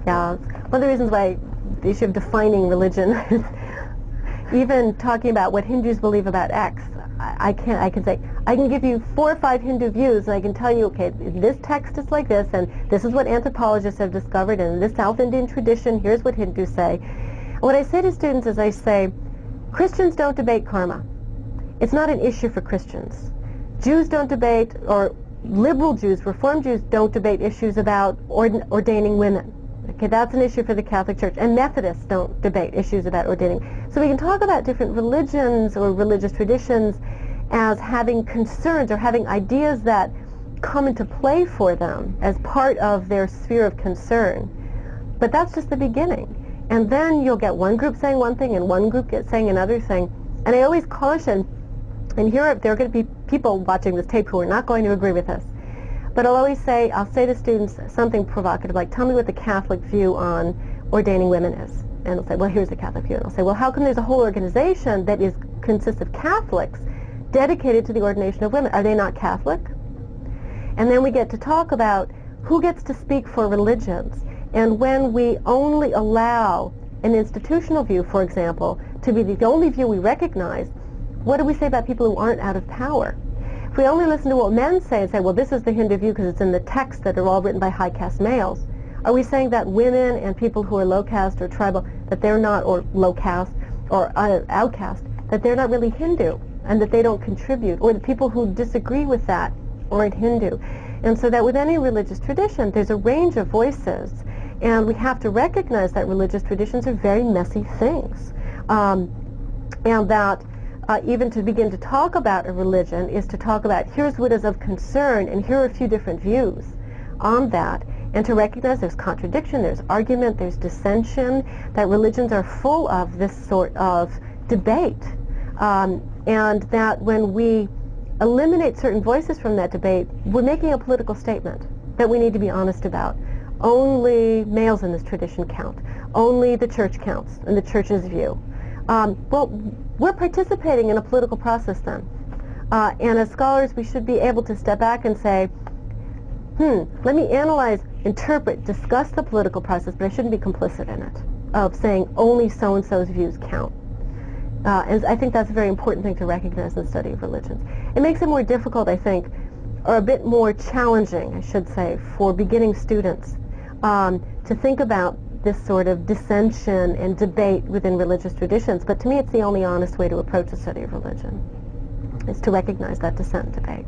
Yeah, one of the reasons why the issue of defining religion is even talking about what Hindus believe about X. I can say, I can give you 4 or 5 Hindu views, and I can tell you, okay, this text is like this, and this is what anthropologists have discovered, and in this South Indian tradition, here's what Hindus say. And what I say to students is I say, Christians don't debate karma. It's not an issue for Christians. Jews don't debate, or liberal Jews, Reform Jews don't debate issues about ordaining women. Okay, that's an issue for the Catholic Church. And Methodists don't debate issues about ordaining. So we can talk about different religions or religious traditions as having concerns or having ideas that come into play for them as part of their sphere of concern. But that's just the beginning. And then you'll get one group saying one thing and one group saying another thing. And I always caution, and here there are going to be people watching this tape who are not going to agree with this. But I'll say to students something provocative, like, tell me what the Catholic view on ordaining women is. And they'll say, well, here's the Catholic view. And I'll say, well, how come there's a whole organization that consists of Catholics dedicated to the ordination of women? Are they not Catholic? And then we get to talk about who gets to speak for religions. And when we only allow an institutional view, for example, to be the only view we recognize, what do we say about people who aren't out of power? If we only listen to what men say and say, well, this is the Hindu view because it's in the texts that are all written by high caste males, are we saying that women and people who are low caste or tribal, that they're not, or low caste or outcast, that they're not really Hindu and that they don't contribute, or the people who disagree with that aren't Hindu? And so that with any religious tradition, there's a range of voices, and we have to recognize that religious traditions are very messy things, and that even to begin to talk about a religion is to talk about here's what is of concern and here are a few different views on that, and to recognize there's contradiction, there's argument, there's dissension, that religions are full of this sort of debate, and that when we eliminate certain voices from that debate, we're making a political statement that we need to be honest about. Only males in this tradition count. Only the church counts in the church's view. Well, we're participating in a political process then. And as scholars, we should be able to step back and say, let me analyze, interpret, discuss the political process, but I shouldn't be complicit in it, of saying only so-and-so's views count. And I think that's a very important thing to recognize in the study of religions. It makes it more difficult, I think, or a bit more challenging, I should say, for beginning students to think about this sort of dissension and debate within religious traditions. But to me, it's the only honest way to approach the study of religion, is to recognize that dissent and debate.